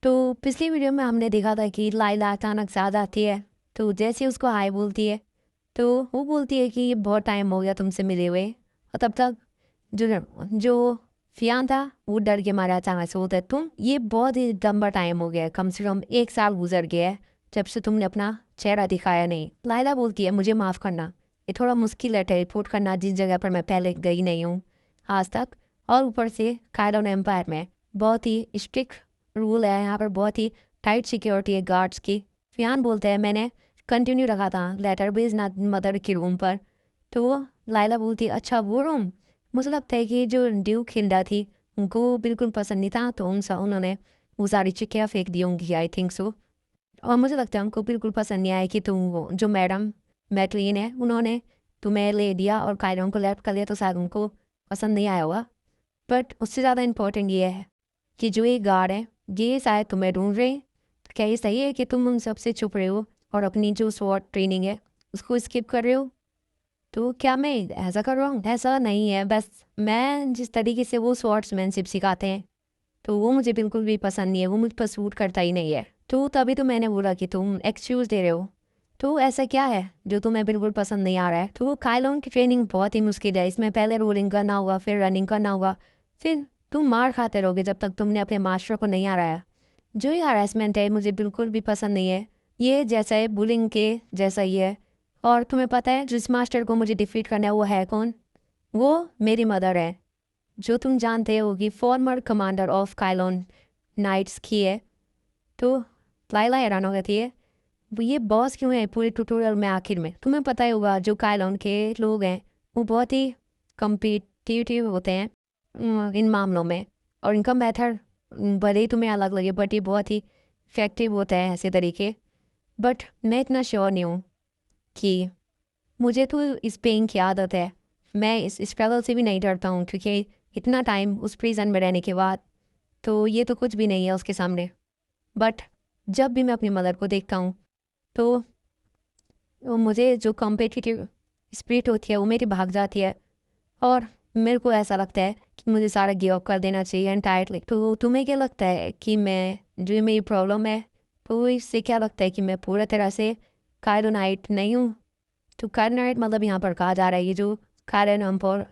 तो पिछली वीडियो में हमने देखा था कि लाइला अचानक से आ जाती है। तो जैसे ही उसको हाय बोलती है तो वो बोलती है कि ये बहुत टाइम हो गया तुमसे मिले हुए। और तब तक जो जो फियान था वो डर के मारे अचानक से बोलता है तुम, ये बहुत ही लंबा टाइम हो गया है, कम से कम 1 साल गुजर गया है जब से तुमने अपना चेहरा दिखाया नहीं। लाइला बोलती है मुझे माफ़ करना, ये थोड़ा मुश्किल है टेलीपोर्ट करना जिस जगह पर मैं पहले गई नहीं हूँ आज तक। और ऊपर से कायलोन एम्पायर में बहुत ही स्ट्रिक्ट रूल है, यहाँ पर बहुत ही टाइट सिक्योरिटी है गार्ड्स की। फियान बोलते हैं मैंने कंटिन्यू रखा था लेटर भेजना मदर के रूम पर। तो वो लाइला बोलती है अच्छा वो रूम, मुझे लगता है कि जो ड्यूक हिल्डा थी उनको वो बिल्कुल पसंद नहीं था, तो उन्होंने वो सारी चिक्कियाँ फेंक दी होंगी, आई थिंक सो। और मुझे लगता है उनको बिल्कुल पसंद नहीं आया कि तुम वो जो मैडम मैकलीन है उन्होंने तुम्हें ले दिया और कायरों को लेफ्ट कर लिया, तो शायद उनको पसंद नहीं आया होगा। बट उससे ज़्यादा इम्पोर्टेंट ये है कि जो ये गार्ड है ये शायद तुम्हें ढूंढ रहे हैं। तो क्या ये सही है कि तुम उन सबसे छुप रहे हो और अपनी जो स्वॉट ट्रेनिंग है उसको स्किप कर रहे हो? तो क्या मैं ऐसा कर रहा हूँ? ऐसा नहीं है, बस मैं जिस तरीके से वो स्वॉर्ड्समैनशिप सिखाते हैं तो वो मुझे बिल्कुल भी पसंद नहीं है, वो मुझ पर सूट करता ही नहीं है। तो तभी तो मैंने बोला कि तुम एक्सक्यूज़ दे रहे हो। तो ऐसा क्या है जो तुम्हें बिल्कुल पसंद नहीं आ रहा है? तो काइलोन की ट्रेनिंग बहुत ही मुश्किल है, इसमें पहले रोलिंग करना होगा, फिर रनिंग करना होगा, फिर तुम मार खाते रहोगे जब तक तुमने अपने मास्टर को नहीं हराया। जो ये हरासमेंट है मुझे बिल्कुल भी पसंद नहीं है, ये जैसा है बुलिंग के जैसा ही है। और तुम्हें पता है जिस मास्टर को मुझे डिफीट करना है वो है कौन? वो मेरी मदर है, जो तुम जानते होगी फॉर्मर कमांडर ऑफ काइलोन नाइट्स की है। तो लाइला हैरान हो गई है, वो ये बॉस क्यों है पूरे ट्यूटोरियल में? आखिर में तुम्हें पता ही होगा जो काइलोन के लोग हैं वो बहुत ही कम्पिटिटिव होते हैं इन मामलों में। और इनका मेथड भले ही तुम्हें अलग लगे बट ये बहुत ही इफेक्टिव होता है ऐसे तरीके। बट मैं इतना श्योर नहीं हूँ कि मुझे तो इस पेन की आदत है, मैं इस स्ट्रगल से भी नहीं डरता हूँ, क्योंकि इतना टाइम उस प्रिजन में रहने के बाद तो ये तो कुछ भी नहीं है उसके सामने। बट जब भी मैं अपनी मदर को देखता हूँ तो वो मुझे जो कॉम्पिटिटिव स्पिरिट होती है वो मेरी भाग जाती है। और मेरे को ऐसा लगता है कि मुझे सारा गिव अप कर देना चाहिए एंटायरली। तो तुम्हें क्या लगता है कि मैं जो ये मेरी प्रॉब्लम है तो इससे क्या लगता है कि मैं पूरा तरह से कायरोनाइट नहीं हूँ? तो कायरोनाइट मतलब यहाँ पर कहा जा रहा है ये जो कायरन एम्पायर,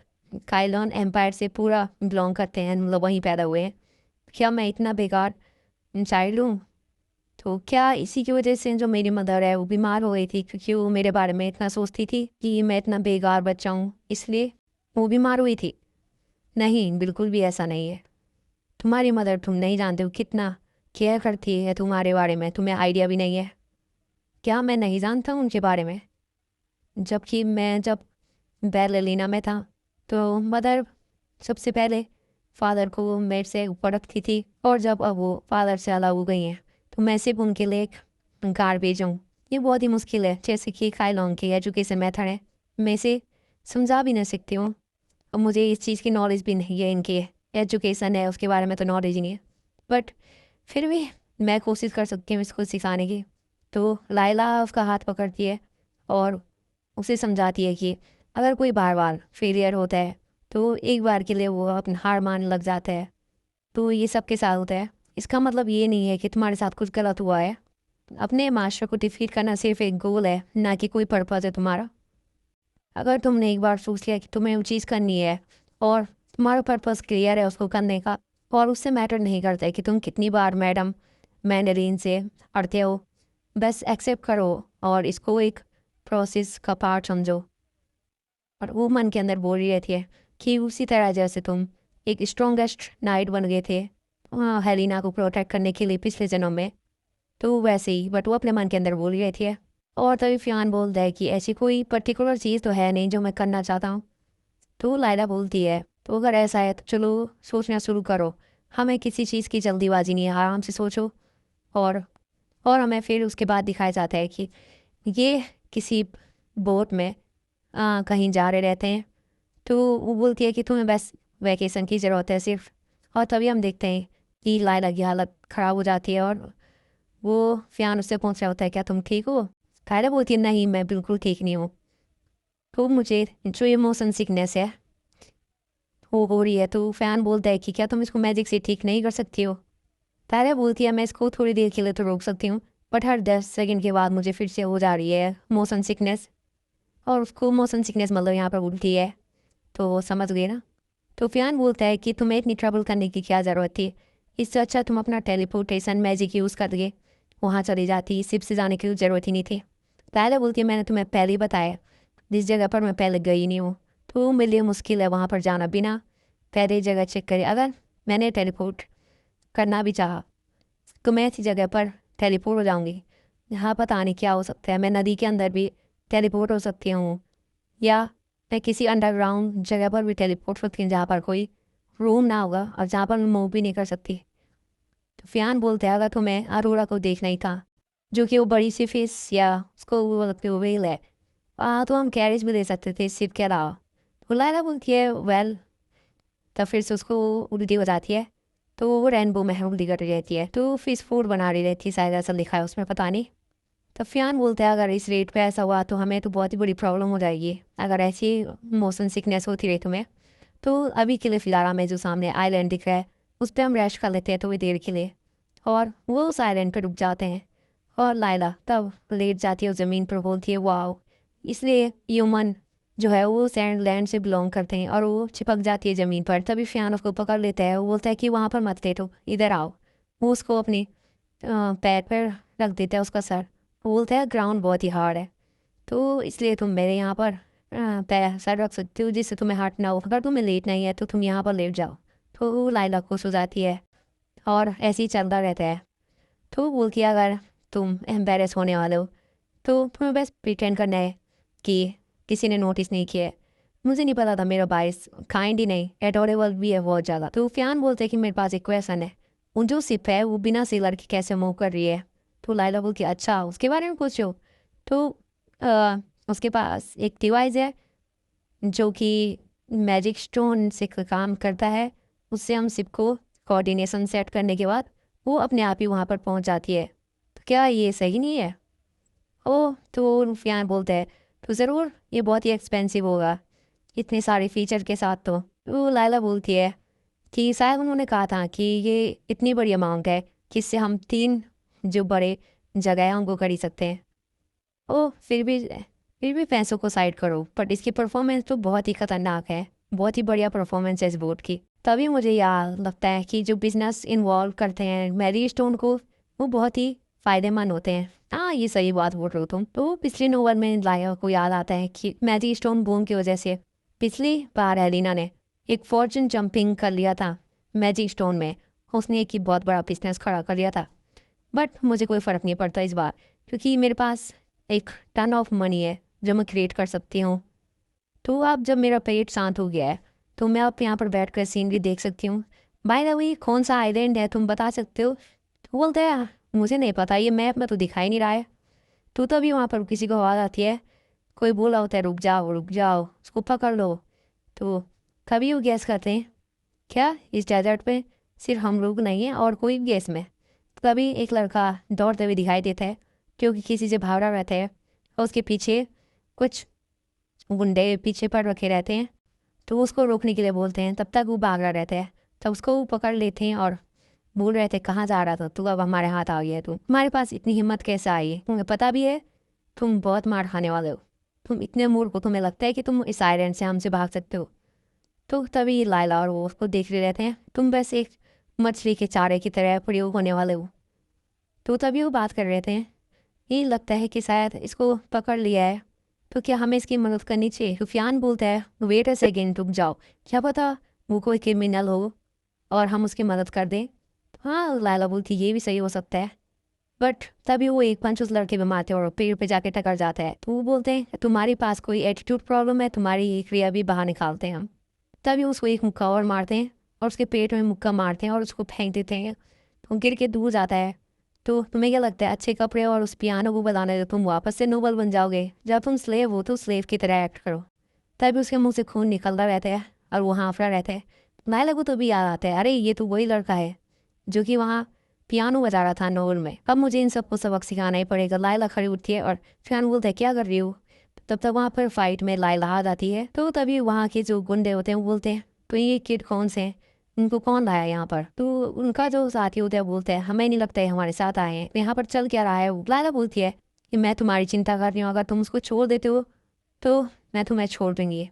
काइलोन एम्पायर से पूरा बिलोंग करते हैं, मतलब वहीं पैदा हुए हैं। क्या मैं इतना बेकार चाइल्ड हूँ? तो क्या इसी की वजह से जो मेरी मदर है वो बीमार हो गई थी, क्योंकि वो मेरे बारे में इतना सोचती थी कि मैं इतना बेकार बच्चा हूँ इसलिए वो बीमार हुई थी? नहीं, बिल्कुल भी ऐसा नहीं है। तुम्हारी मदर, तुम नहीं जानते हो कितना केयर करती है तुम्हारे बारे में, तुम्हें आइडिया भी नहीं है। क्या मैं नहीं जानता हूँ उनके बारे में? जबकि मैं जब बेलेलिना में था तो मदर सबसे पहले फादर को मेरे से ऊपर रखती थी, और जब अब वो फादर से अलग हो गई हैं तो मैं सिर्फ उनके लिए एक कार भेजूँ। ये बहुत ही मुश्किल है, जैसे कि काइलोन की एजुकेशन मेथड है, मैं इसे समझा भी नहीं सकती हूँ। और मुझे इस चीज़ की नॉलेज भी नहीं है, इनकी एजुकेशन है उसके बारे में तो नॉलेज ही नहीं है। बट फिर भी मैं कोशिश कर सकती हूँ इसको सिखाने की। तो लाइला उसका हाथ पकड़ती है और उसे समझाती है कि अगर कोई बार बार फेलियर होता है तो एक बार के लिए वो अपनी हार मान लग जाता है। तो ये सबके साथ होता है, इसका मतलब ये नहीं है कि तुम्हारे साथ कुछ गलत हुआ है। अपने मास्टर को डिफीट करना सिर्फ एक गोल है, ना कि कोई पर्पज़ है तुम्हारा। अगर तुमने एक बार सोच लिया कि तुम्हें वो चीज़ करनी है और तुम्हारा पर्पज़ क्लियर है उसको करने का, और उससे मैटर नहीं करता है कि तुम कितनी बार मैडम मैंडरीन से अड़ते हो, बस एक्सेप्ट करो और इसको एक प्रोसेस का पार्ट समझो। और वो मन के अंदर बोल रही रहती है कि उसी तरह जैसे तुम एक स्ट्रॉन्गेस्ट नाइट बन गए थे हेलिना को प्रोटेक्ट करने के लिए पिछले जन्म में, तो वैसे ही बट वो अपने मन के अंदर बोल रही रहती है। और तभी फियान बोलता है कि ऐसी कोई पर्टिकुलर चीज़ तो है नहीं जो मैं करना चाहता हूँ। तो लाइला बोलती है तो अगर ऐसा है तो चलो सोचना शुरू करो, हमें किसी चीज़ की जल्दीबाजी नहीं है, आराम से सोचो। और और हमें फिर उसके बाद दिखाया जाता है कि ये किसी बोट में कहीं जा रहे रहते हैं। तो वो बोलती है कि तुम्हें बस वैकेशन की ज़रूरत है सिर्फ। और तभी हम देखते हैं कि लाइला की हालत ख़राब हो जाती है और वो फियान उससे पूछ रहा होता है क्या तुम ठीक हो? कायला बोलती है नहीं मैं बिल्कुल ठीक नहीं हूँ। तो मुझे जो ये मोशन सिकनेस है वो हो रही है। तो फैन बोलता है कि क्या तुम इसको मैजिक से ठीक नहीं कर सकती हो? तारा बोलती है मैं इसको थोड़ी देर के लिए तो रोक सकती हूँ, बट हर 10 सेकंड के बाद मुझे फिर से हो जा रही है मोशन सिकनेस। और उसको मोशन सिकनेस मतलब यहाँ पर उल्टी है, तो वो समझ गए ना। तो फियान बोलता है कि तुम्हें इतनी ट्रबल करने की क्या ज़रूरत थी, इससे अच्छा तुम अपना टेलीपोर्टेशन मैजिक यूज़ कर गए वहाँ चली जाती, सिप से जाने की ज़रूरत ही नहीं थी। तारा बोलती है मैंने तुम्हें पहले ही बताया जिस जगह पर मैं पहले गई नहीं हूँ, तो मेरे लिए मुश्किल है वहाँ पर जाना बिना पहले जगह चेक करे। अगर मैंने टेलीपोर्ट करना भी चाहा तो मैं ऐसी जगह पर टेलीपोर्ट हो जाऊंगी जहाँ पता नहीं क्या हो सकता है। मैं नदी के अंदर भी टेलीपोर्ट हो सकती हूँ, या मैं किसी अंडरग्राउंड जगह पर भी टेलीपोर्ट हो सकती हूँ जहाँ पर कोई रूम ना होगा और जहाँ पर मैं मूव भी नहीं कर सकती। तो फियान बोलते हैं अगर तुम्हें अरोरा को देखना ही था, जो कि वो बड़ी सी फिश या उसको वो लगती है वेल है, तो हम कैरेज भी दे सकते थे सिप के अलावा। तो लायला बोलती है वेल, तब फिर से उसको उल्टी हो जाती है, तो वो रेनबो में उल्टी कर रही रहती है, तो फिश फूड बना रही रहती है, शायद ऐसा लिखा है उसमें, पता नहीं। तब फियान बोलते हैं अगर इस रेट पे ऐसा हुआ तो हमें तो बहुत ही बड़ी प्रॉब्लम हो जाएगी, अगर ऐसी मोशन सिकनेस होती रही तुम्हें। तो अभी के लिए फ़िलहाल हमें जो सामने आइलैंड दिख रहा है उस पर हम रेस्ट कर लेते हैं थोड़ी देर के लिए। और वो उस आइलैंड पर रुक जाते हैं और लायला तब लेट जाती है उस ज़मीन पर, बोलती है वाओ, इसलिए ह्यूमन जो है वो सैंड लैंड से बिलोंग करते हैं। और वो चिपक जाती है ज़मीन पर, तभी फियान उसको पकड़ लेता है, वो बोलता है कि वहाँ पर मत लेटो, इधर आओ। वो उसको अपनी पैर पर रख देता है उसका सर, वो बोलता है ग्राउंड बहुत ही हार्ड है, तो इसलिए तुम मेरे यहाँ पर पैर सर रख सकते हो जिससे तुम्हें हर्ट ना हो, अगर तुम्हें लेट नहीं है तो तुम यहाँ पर लेट जाओ। तो लाइला खुश हो जाती है और ऐसे ही चलता रहता है। तो बोलती है अगर तुम एम्बेरस होने वाले हो तो तुम्हें बस प्रिटेंड करना है कि किसी ने नोटिस नहीं किया है। मुझे नहीं पता था मेरा बाइस काइंड ही नहीं एडोरेबल भी है बहुत ज़्यादा। तो फियान बोलते हैं कि मेरे पास एक क्वेश्चन है, उन जो सिप है वो बिना सेलर के कैसे मूव कर रही है। तो लाइला बोलती है अच्छा उसके बारे में पूछो। तो अ, उसके पास एक डिवाइस है जो कि मैजिक स्टोन से काम करता है, उससे हम सिप को कोऑर्डिनेशन सेट करने के बाद वो अपने आप ही वहाँ पर पहुँच जाती है। तो क्या ये सही नहीं है? ओह, तो रुफियान बोलते हैं तो ज़रूर ये बहुत ही एक्सपेंसिव होगा इतने सारे फीचर के साथ। तो लाइला बोलती है कि शायद उन्होंने कहा था कि ये इतनी बड़ी अमाउंट है कि इससे हम 3 जो बड़े जगह हैं उनको खरीद सकते हैं। ओह, फिर भी पैसों को साइड करो, बट इसकी परफॉर्मेंस तो बहुत ही खतरनाक है, बहुत ही बढ़िया परफॉर्मेंस है इस बोट की। तभी मुझे याद लगता है कि जो बिजनेस इन्वॉल्व करते हैं मैरी स्टोन को वो बहुत ही फायदेमंद होते हैं। हाँ, ये सही बात बोल रहे हो तुम। तो पिछले नोवेल में लाया को याद आता है कि मैरी स्टोन बूम की वजह से पिछली बार एलिना ने एक फॉर्चून जंपिंग कर लिया था मैजिक स्टोन में, उसने एक ही बहुत बड़ा बिजनेस खड़ा कर लिया था। बट मुझे कोई फ़र्क नहीं पड़ता इस बार, क्योंकि मेरे पास एक टन ऑफ मनी है जो मैं क्रिएट कर सकती हूँ। तो अब जब मेरा पेट शांत हो गया है तो मैं अब यहाँ पर बैठ कर सीनरी देख सकती हूँ। बाय द वे कौन सा आइलैंड है तुम बता सकते हो? तो बोलते हैं मुझे नहीं पता, ये मैप में तो दिखाई नहीं रहा है। तो तभी वहाँ पर किसी को आवाज़ आती है, कोई बोला होता है रुक जाओ उसको पकड़ लो। तो कभी वो गैस करते हैं क्या इस डेजर्ट पे सिर्फ हम लोग नहीं हैं और कोई भी गैस में। तभी एक लड़का दौड़ते हुए दिखाई देता है क्योंकि किसी से भाग रहा रहता है और उसके पीछे कुछ गुंडे पीछे पर रखे रहते हैं। तो उसको रोकने के लिए बोलते हैं, तब तक वो भाग रहा रहता है, तब उसको वो पकड़ लेते हैं और बोल रहे थे कहाँ जा रहा था तू, अब हमारे हाथ आ गया तू, तुम्हारे पास इतनी हिम्मत कैसे आई, तुम्हें पता भी है तुम बहुत मार खाने वाले हो, तुम इतने मूर्ख हो, तुम्हें लगता है कि तुम इस आयरन से हमसे भाग सकते हो। तो तभी लायला और वो उसको देख रहे रहते हैं, तुम बस एक मछली के चारे की तरह प्रयोग होने वाले हो। तो तभी वो बात कर रहे थे, ये लगता है कि शायद इसको पकड़ लिया है, तो क्या हमें इसकी मदद करनी चाहिए? रुफियान बोलता है वेट अ सेकेंड, रुक जाओ, क्या पता वो कोई क्रिमिनल हो और हम उसकी मदद कर दें। हाँ, लायला बोलती ये भी सही हो सकता है। बट तभी वो एक पंच उस लड़के पे मारते हैं और पेड़ पे जाके टकर जाता है। तो वो बोलते हैं तुम्हारे पास कोई एटीट्यूड प्रॉब्लम है, तुम्हारी ये क्रिया भी बाहर निकालते हैं हम। तभी उसको एक मुक्का और मारते हैं और उसके पेट में मुक्का मारते हैं और उसको फेंक देते हैं, तो गिर के दूर जाता है। तो तुम्हें क्या लगता है अच्छे कपड़े और उस पियानो को बजाने से तुम वापस से नोबल बन जाओगे? जब तुम स्लेव हो तो स्लेव की तरह एक्ट करो। तभी उसके मुंह से खून निकलता रहता है और वो हाँफड़ा रहता है। नायला को तो भी याद आता है, अरे ये तो वही लड़का है जो कि वहाँ पियानो बजा रहा था नोवेल में, अब मुझे इन सबको सबक सिखाना ही पड़ेगा। लायला खड़ी उठती है और फैन बोलता है क्या कर रही हो? तब तक वहाँ पर फाइट में लायला आ जाती है। तो तभी वहाँ के जो गुंडे होते हैं वो बोलते हैं तो ये किड कौन से हैं उनको कौन लाया यहाँ पर? तो उनका जो साथी होता है बोलता है हमें नहीं लगता है हमारे साथ आए हैं, यहाँ पर चल क्या रहा है? लायला बोलती है कि मैं तुम्हारी चिंता कर रही हूँ, अगर तुम उसको छोड़ देते हो तो मैं तुम्हें छोड़ दूंगी।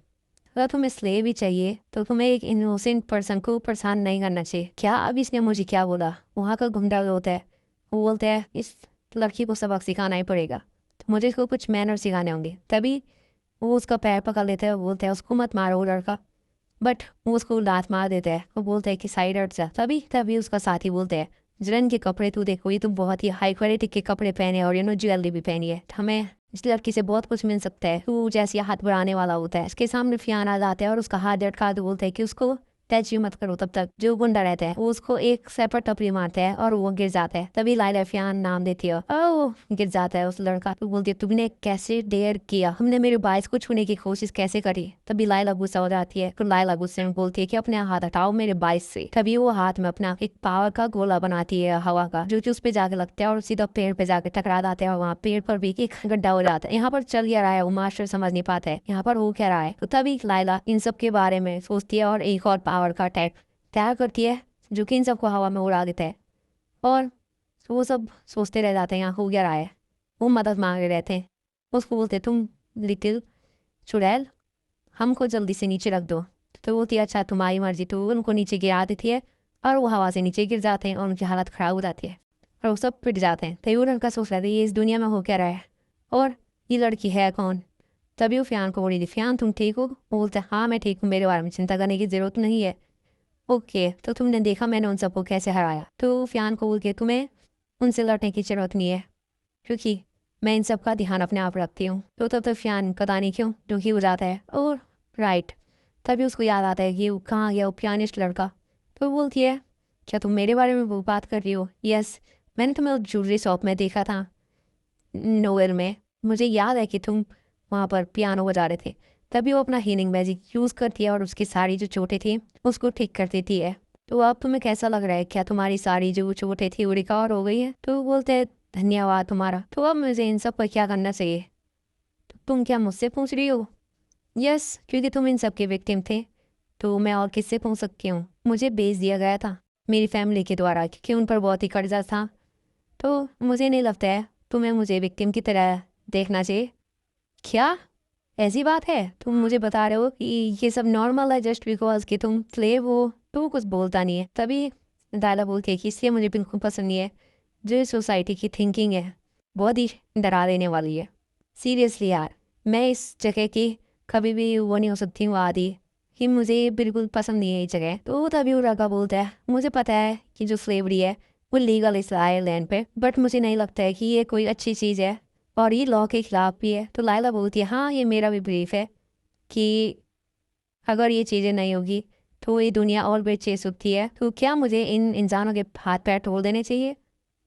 अगर तुम्हें स्लेव भी चाहिए तो तुम्हें एक इनोसेंट पर्सन को परेशान नहीं करना चाहिए। क्या अब इसने मुझे क्या बोला? वहाँ का गुंडा जो होता है वो बोलता है इस लड़की को सबक सिखाना ही पड़ेगा, तो मुझे इसको कुछ मैनर सिखाने होंगे। तभी वो उसका पैर पकड़ लेता है, बोलता है उसको मत मारो वो लड़का, बट वो उसको लात मार देता है। वो बोलता है कि साइड हट जा। तभी तभी उसका साथी बोलता है जिरन के कपड़े तू देखो, ये तो बहुत ही हाई क्वालिटी के कपड़े पहने और ज्वेलरी भी पहनी है, हमें इस लड़की से बहुत कुछ मिल सकता है। तू जैसे हाथ बढ़ाने वाला होता है, इसके सामने फियान आ जाता है और उसका हाथ झटका तो बोलता है कि उसको टच यू मत करो। तब तक जो गुंडा रहता है वो उसको एक सेपरेट टपरी मारता है और वो गिर जाता है। तभी लाइला फियान नाम देती है और वो गिर जाता है उस लड़का। तो बोलती है तुमने कैसे डेयर किया, हमने मेरे बाइस को छूने की कोशिश कैसे करी? तभी लाइला गुस्सा हो जाती है। तो लाइला गुस्से में बोलती है कि अपने हाथ हटाओ मेरे बाइस से। तभी वो हाथ में अपना एक पावर का गोला बनाती है हवा का, जो कि उस पे जाके लगता है और सीधा पेड़ पे जाके टकरा जाता है और वहाँ पेड़ पर भी एक गड्ढा हो जाता है। यहाँ पर चल क्या रहा है वो मास्टर समझ नहीं पाता है यहाँ पर हो क्या रहा है। तो तभी लाइला इन सब के बारे में सोचती है और एक और पावर का अटैक तैयार करती है जो कि इन सबको हवा में उड़ा देता है। और वो सब सोचते रह जाते हैं यहाँ हो क्या रहा है। वो मदद मांग रहे रहते हैं, उसको बोलते तुम लिटिल चुड़ैल हमको जल्दी से नीचे रख दो। तो बोलती है अच्छा तुम्हारी मर्जी। तो उनको नीचे गिरा देती है और वो हवा से नीचे गिर जाते हैं और उनकी हालत ख़राब हो जाती है और वो सब पिट जाते हैं। तो वो लड़का सोच रहा था ये इस दुनिया में हो क्या रहा है और ये लड़की है कौन। तभी वो फ़ियान को बोली थी फ़ियान तुम ठीक हो? वो बोलते हाँ मैं ठीक हूँ, मेरे बारे में चिंता करने की ज़रूरत नहीं है। ओके तो तुमने देखा मैंने उन सबको कैसे हराया। तो फ़ियान को बोल के तुम्हें उनसे लड़ने की ज़रूरत नहीं है क्योंकि मैं इन सब का ध्यान अपने आप रखती हूँ। तो तब तक फ़ियान पता नहीं क्यों दुखी हो जाता है और राइट तभी उसको याद आता है कि वो कहाँ गया वो पियानिस्ट लड़का। तो वो बोलती है क्या तुम मेरे बारे में वो बात कर रही हो? यस मैंने तुम्हें ज्वेलरी शॉप में देखा था नोवेल में, मुझे याद है कि तुम वहाँ पर पियानो बजा रहे थे। तभी वो अपना हीलिंग मैजिक यूज़ करती है और उसकी सारी जो चोटें थी उसको ठीक कर देती है। तो अब तुम्हें कैसा लग रहा है, क्या तुम्हारी सारी जो चोटें थी वो रिकवर हो गई है? तो वो बोलते हैं धन्यवाद तुम्हारा। तो अब मुझे इन सब पर क्या करना चाहिए? तो तुम क्या मुझसे पूछ रही हो? यस क्योंकि तुम इन सब के विक्टिम थे तो मैं और किससे पूछ सकती हूँ? मुझे बेच दिया गया था मेरी फैमिली के द्वारा क्योंकि उन पर बहुत ही कर्जा था। तो मुझे नहीं लगता है तुम्हें मुझे विक्टिम की तरह देखना चाहिए। क्या ऐसी बात है? तुम मुझे बता रहे हो कि ये सब नॉर्मल है जस्ट बिकॉज कि तुम स्लेव हो? तो वो कुछ बोलता नहीं है। तभी दाला बोलती है कि इससे मुझे बिल्कुल पसंद नहीं है जो सोसाइटी की थिंकिंग है, बहुत ही डरा देने वाली है। सीरियसली यार मैं इस जगह की कभी भी वो नहीं हो सकती हूँ आदि कि मुझे बिल्कुल पसंद नहीं है ये जगह। तो तभी वो लड़का बोलता है मुझे पता है कि जो स्लेवरी है वो लीगल इस आयरलैंड पे, बट मुझे नहीं लगता है कि ये कोई अच्छी चीज़ है और ये लॉ के खिलाफ भी है। तो लाइला बोलती है हाँ ये मेरा भी बिलीफ है कि अगर ये चीज़ें नहीं होगी तो ये दुनिया और बेचे सकती है। तो क्या मुझे इन इंसानों के हाथ पैर तोड़ देने चाहिए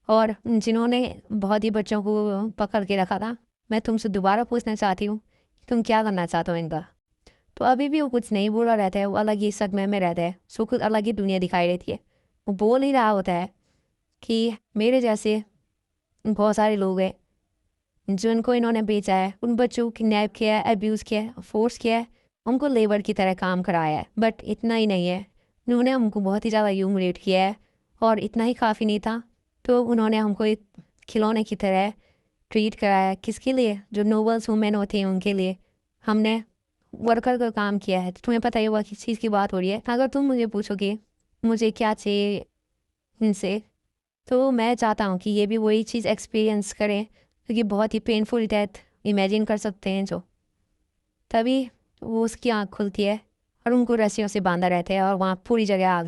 और जिन्होंने बहुत ही बच्चों को पकड़ के रखा था? मैं तुमसे दोबारा पूछना चाहती हूँ तुम क्या करना चाहते हो इनका? तो अभी भी वो कुछ नहीं बोला रहता है, वो अलग ही सदमे में रहता है, सो कुछ अलग ही दुनिया दिखाई देती है। वो बोल ही रहा होता है कि मेरे जैसे बहुत सारे लोग हैं जिनको इन्होंने बेचा है, उन बच्चों को किडनैप किया है, अब्यूज़ किया है, फोर्स किया है, उनको लेबर की तरह काम कराया है। बट इतना ही नहीं है, उन्होंने हमको बहुत ही ज़्यादा ह्यूमिलेट किया है और इतना ही काफ़ी नहीं था तो उन्होंने हमको एक खिलौने की तरह ट्रीट कराया है। किसके लिए? जो नोबल्स वुमेन होती हैं उनके लिए हमने वर्कर का काम किया है। तुम्हें पता ही हुआ किस चीज़ की बात हो रही है। अगर तुम मुझे पूछोगे मुझे क्या चाहिए इनसे, तो मैं चाहता हूँ कि ये भी वही चीज़ एक्सपीरियंस करें क्योंकि बहुत ही पेनफुल डेथ इमेजिन कर सकते हैं जो। तभी वो उसकी आँख खुलती है और उनको रस्सियों से बांधा रहता है और वहाँ पूरी जगह आग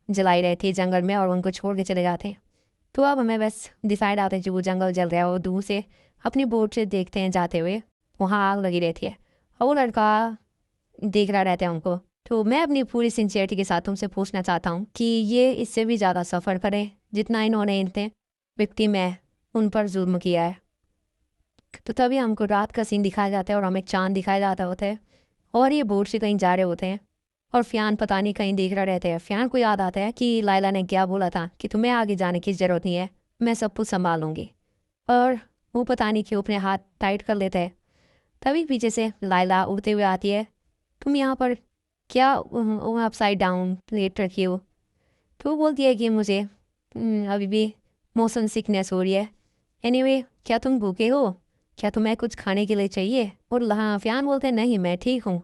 जलाई रहती है जंगल में और उनको छोड़ के चले जाते हैं। तो अब हमें बस डिसाइड आते हैं जो वो जंगल जल रहा है वो दूर से अपनी बोट से देखते हैं जाते हुए, वहाँ आग लगी रहती है और वो लड़का देख रहा रहता है उनको। तो मैं अपनी पूरी सिंसियरिटी के साथ तुमसे पूछना चाहता हूँ कि ये इससे भी ज़्यादा सफ़र करें जितना इन्होंने इतने विक्टिम है उन पर जुल्म किया है। तो तभी हमको रात का सीन दिखाया जाता है और हमें चांद दिखाया जाता होता है और ये बोट से कहीं जा रहे होते हैं और फ़ियान पता नहीं कहीं देख रहा रहता है। फ़ियान को याद आता है कि लाइला ने क्या बोला था कि तुम्हें आगे जाने की ज़रूरत नहीं है, मैं सब कुछ संभालूंगी। और वो पता नहीं क्यों अपने हाथ टाइट कर लेता है। तभी पीछे से लाइला उड़ते हुए आती है। तुम यहाँ पर क्या वो अपसाइड डाउन प्लेट रखी हो? तो वो बोलती है कि मुझे अभी भी मोशन सिकनेस हो रही है। एनीवे क्या तुम भूखे हो? क्या तुम्हें कुछ खाने के लिए चाहिए? और हाँ फ़ियान बोलते हैं नहीं मैं ठीक हूँ,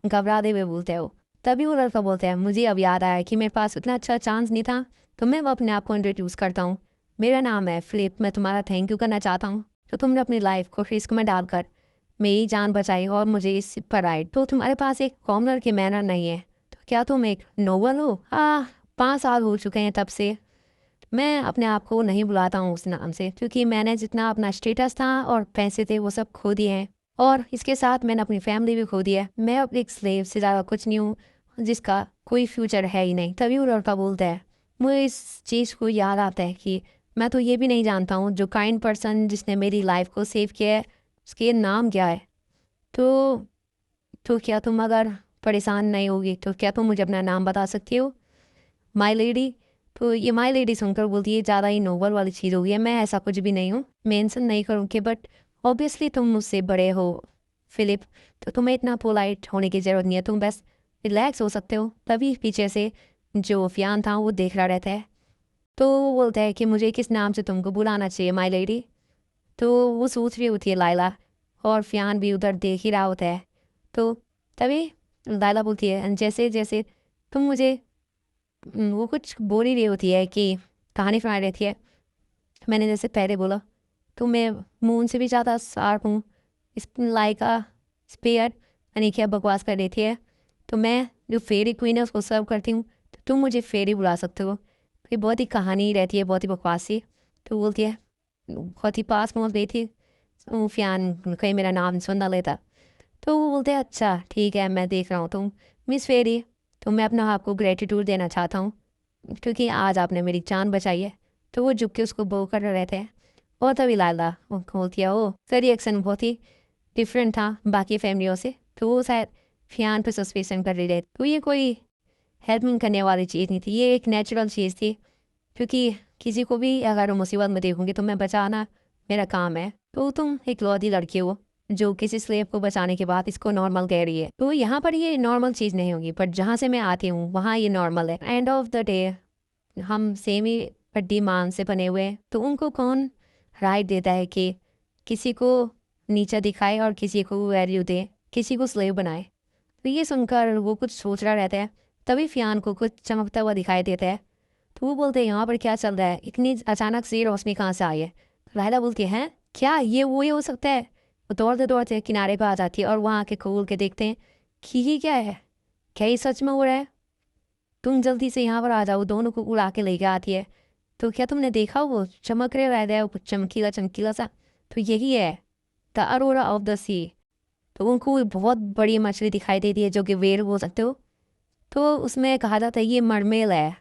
घबराते हुए बोलते हो। तभी वो लड़का बोलता है मुझे अब याद आया कि मेरे पास उतना अच्छा चांस नहीं था, तो मैं वो अपने आप को इंट्रोड्यूस करता हूँ। मेरा नाम है फिलिप, मैं तुम्हारा थैंक यू करना चाहता हूँ तो तुमने अपनी लाइफ को रिस्क में डालकर मेरी जान बचाई और मुझे इस पर आई। तो तुम्हारे पास एक कॉमनर के मैनर नहीं है, तो क्या तुम एक नोबल हो? 5 साल हो चुके हैं तब से मैं अपने आप को नहीं बुलाता हूँ उस नाम से, क्योंकि मैंने जितना अपना स्टेटस था और पैसे थे वो सब खो दिए हैं, और इसके साथ मैंने अपनी फैमिली भी खो दी है। मैं अब एक स्लेव से ज़्यादा कुछ नहीं हूँ जिसका कोई फ्यूचर है ही नहीं। तभी वो लड़का बोलता है मुझे इस चीज़ को याद आता है कि मैं तो ये भी नहीं जानता हूँ जो काइंड पर्सन जिसने मेरी लाइफ को सेव किया है उसके नाम क्या है। तो क्या तुम अगर परेशान नहीं होगी तो क्या तुम मुझे अपना नाम बता सकती हो माई लेडी? तो ये माई लेडी सुनकर बोलती है ज़्यादा ही नोबल वाली चीज़ हो गई है, मैं ऐसा कुछ भी नहीं हूँ, मेंशन नहीं करूँगी, बट ऑब्वियसली तुम मुझसे बड़े हो फिलिप, तो तुम्हें इतना पोलाइट होने की ज़रूरत नहीं है, तुम बस रिलैक्स हो सकते हो। तभी पीछे से जो फ़ियान था वो देख रहा रहता है, तो वो बोलता है कि मुझे किस नाम से तुमको बुलाना चाहिए माई लेडी? तो वो सोच रही होती है लाइला, और फ़ियान भी उधर देख ही रहा होता है। तो तभी लाइला बोलती है जैसे जैसे तुम मुझे वो कुछ बोल ही रही होती है कि कहानी सुना रहती है। मैंने जैसे पहले बोला तो मैं मून से भी ज़्यादा शार्प हूँ, इस लाइका स्पेयर यानी क्या बकवास कर रही थी है। तो मैं जो फेरी क्वीन है उसको सर्व करती हूँ, तो तुम मुझे फेरी बुला सकते हो। ये बहुत ही कहानी रहती है, बहुत ही बकवास सी। तो बोलती है बहुत ही पास पहुँच गई थी, फ़ियान कहीं मेरा नाम सुन ना लेता। तो वो बोलते हैं अच्छा ठीक है मैं देख रहा हूँ तुम मिस फेरी, तो मैं अपना आपको ग्रेटिट्यूड देना चाहता हूँ क्योंकि आज आपने मेरी जान बचाई है। तो वो झुक के उसको बो कर रहे थे, और तभी लाला वो खोलती है ओ सर रिएक्शन बहुत ही डिफरेंट था बाकी फैमिलियों से, तो वो शायद फ़ियान पे सस्पेंशन कर रही रहे। तो ये कोई हेल्प करने वाली चीज़ नहीं थी, ये एक नेचुरल चीज़ थी, क्योंकि किसी को भी अगर वो मुसीबत में देखूंगी तो मैं बचाना मेरा काम है। तो तुम एक लौती लड़की हो जो किसी स्लेव को बचाने के बाद इसको नॉर्मल कह रही है, तो यहाँ पर ये नॉर्मल चीज़ नहीं होगी, पर जहाँ से मैं आती हूँ वहाँ ये नॉर्मल है। एंड ऑफ द डे हम सेम ही हड्डी मांस से बने हुए हैं, तो उनको कौन राइट देता है कि किसी को नीचा दिखाए और किसी को वैल्यू दे, किसी को स्लेव बनाए? तो ये सुनकर वो कुछ सोच रहा रहता है। तभी फ़ियान को कुछ चमकता हुआ दिखाई देता है, तो वो बोलते हैं यहाँ पर क्या चल रहा है, इतनी अचानक से ये रोशनी कहाँ से आई है? लाइला बोलती है क्या ये वो ही हो सकता है? वो दौड़ते दौड़ते किनारे पर आ जाती है और वहाँ आके खोल के देखते हैं कि ये क्या है, क्या ये सच में हो रहा है? तुम जल्दी से यहाँ पर आ जाओ, दोनों को उड़ा के लेके आती है। तो क्या तुमने देखा वो चमक रहे रहता है वो चमकीला चमकीला सा? तो यही है द अरोरा ऑफ द सी। तो उनको बहुत बड़ी मछली दिखाई देती है जो कि वेल बोल सकते हो। तो उसमें कहा जाता है ये मरमेल है,